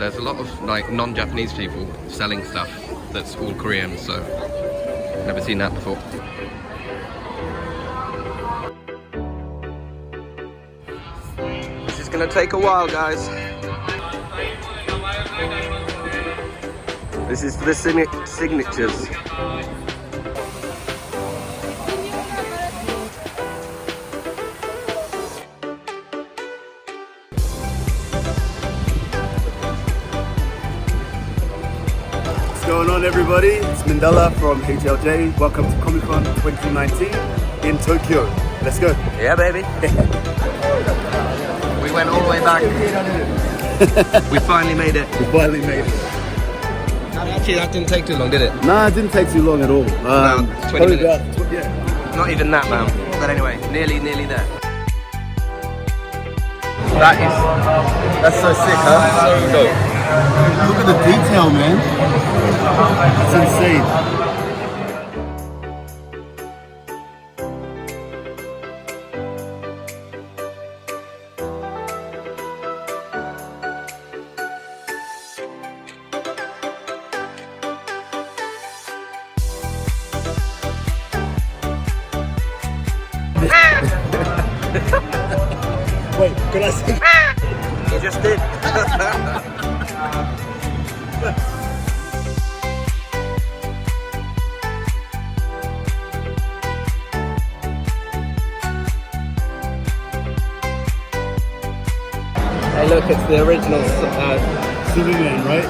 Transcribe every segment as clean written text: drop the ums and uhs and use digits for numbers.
there's a lot of like non-Japanese people selling stuff that's all Korean, so never seen that before. This is gonna take a while, guys. This is for the signatures. What's going on, everybody? It's Mandela from HLJ. Welcome to Comic Con 2019 in Tokyo. Let's go. Yeah, baby. We went all the way back. We finally made it. We finally made it. Actually, that didn't take too long, did it? Nah, it didn't take too long at all. About 20 minutes. Yeah. Not even that, man. But anyway, nearly there. That's so sick, huh? So dope. Look at the detail, man. It's insane. Wait, could I say? You just did. Hey, look, it's the original Superman, right?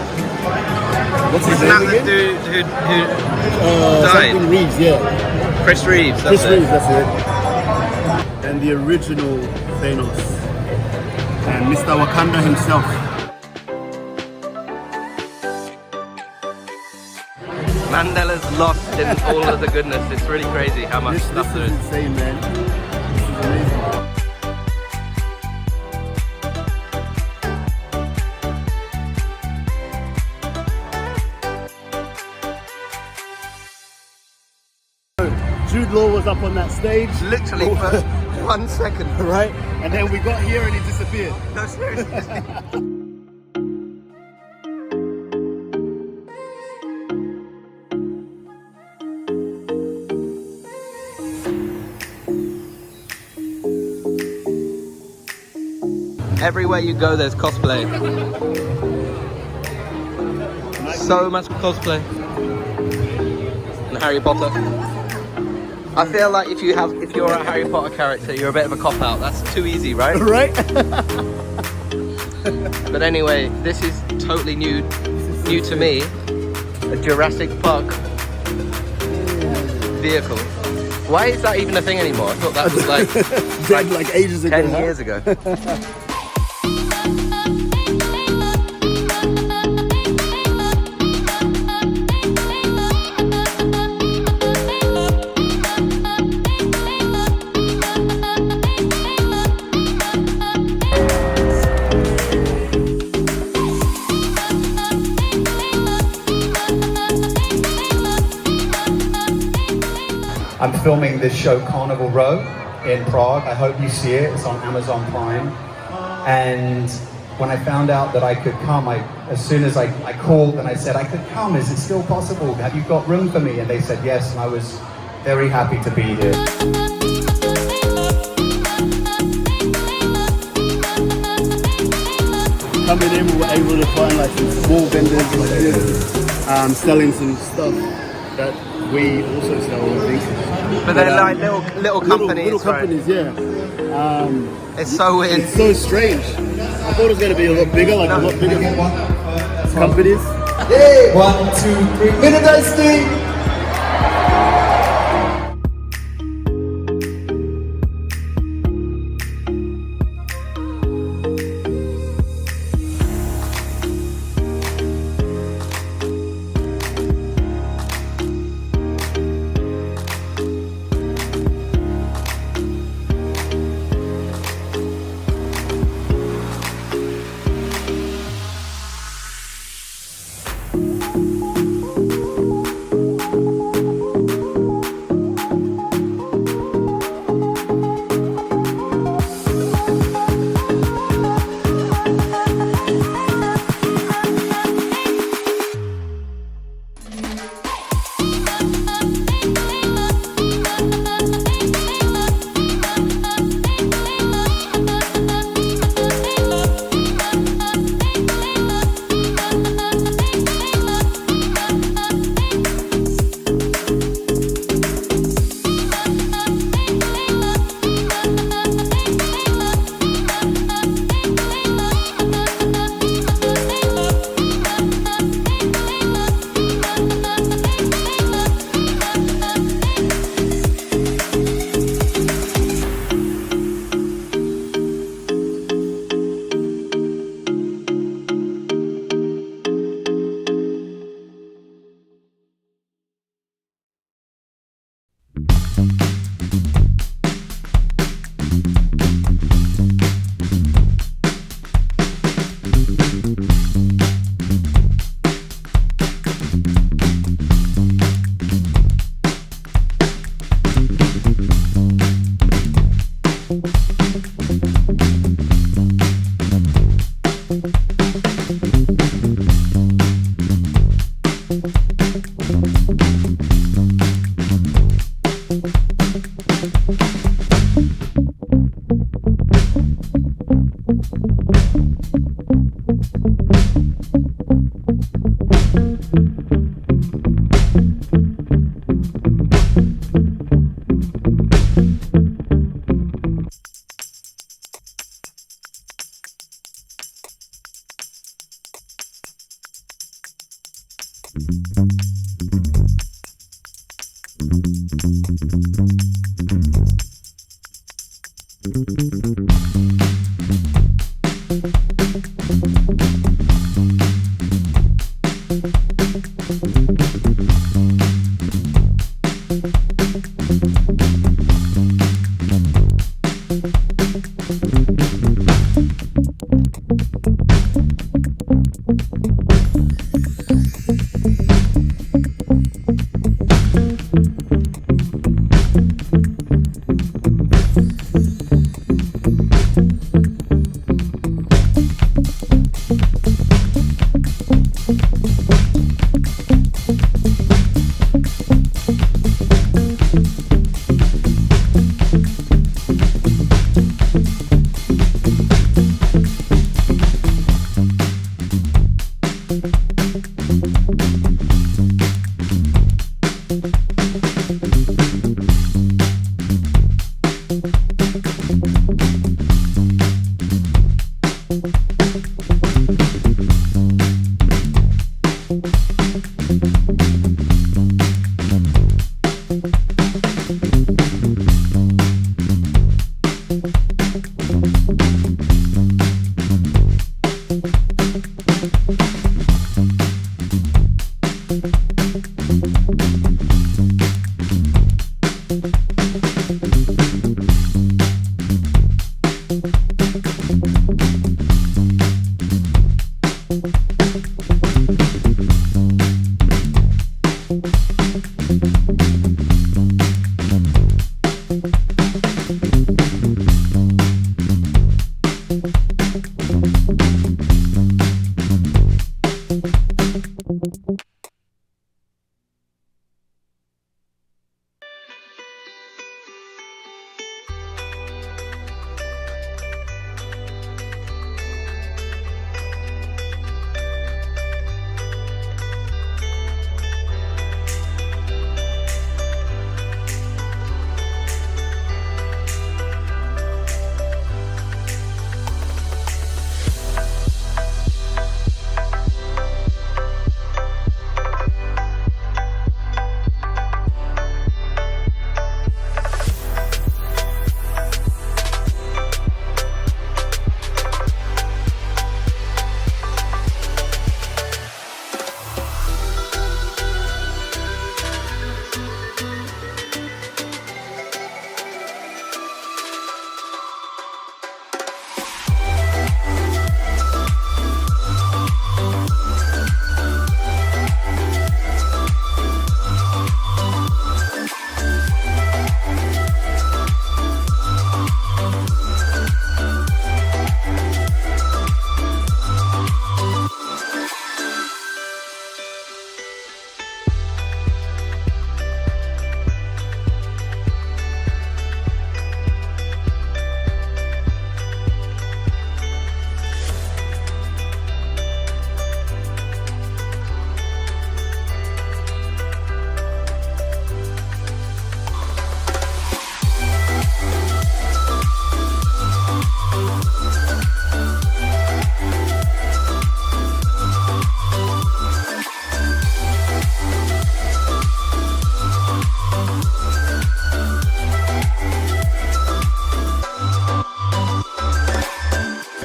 What's his Isn't name that the again? dude who died? Something Reeves, yeah. Chris Reeves, Chris Reeves, that's it. And the original Thanos. And Mr. Wakanda himself. Mandela's lost in all of the goodness. It's really crazy how much stuff there This is. is insane, man. This is amazing. Jude Law was up on that stage. Literally for 1 second. Right? And then we got here and he disappeared. No, seriously. Everywhere you go, there's cosplay. So much cosplay. And Harry Potter. I feel like if you're a Harry Potter character, you're a bit of a cop-out. That's too easy, right? Right? But anyway, this is totally new to me. A Jurassic Park vehicle. Why is that even a thing anymore? I thought that was like ages ago. 10 years ago. I'm filming this show Carnival Row in Prague. I hope you see it. It's on Amazon Prime. And when I found out that I could come, as soon as I called and I said, I could come, is it still possible? Have you got room for me? And they said yes, and I was very happy to be here. Coming in, we were able to find like some small vendors like this, selling some stuff that we also sell, I think. But they're like little companies, little companies, right? Yeah. It's so weird. It's so strange. I thought it was going to be a lot bigger, like a lot bigger companies. Hey! 1, 2, 3, minute Steve!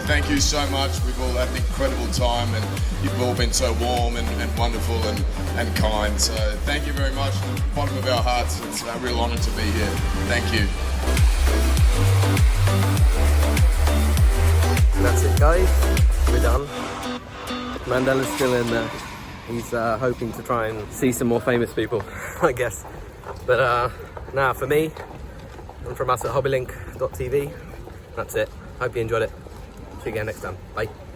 Thank you so much. We've all had an incredible time and you've all been so warm and wonderful and kind. So thank you very much. From the bottom of our hearts, it's a real honour to be here. Thank you. And that's it, guys. We're done. Mandela's still in there. He's hoping to try and see some more famous people, I guess. But now for me, and from us at HobbyLink.tv, that's it. Hope you enjoyed it. See you again next time. Bye.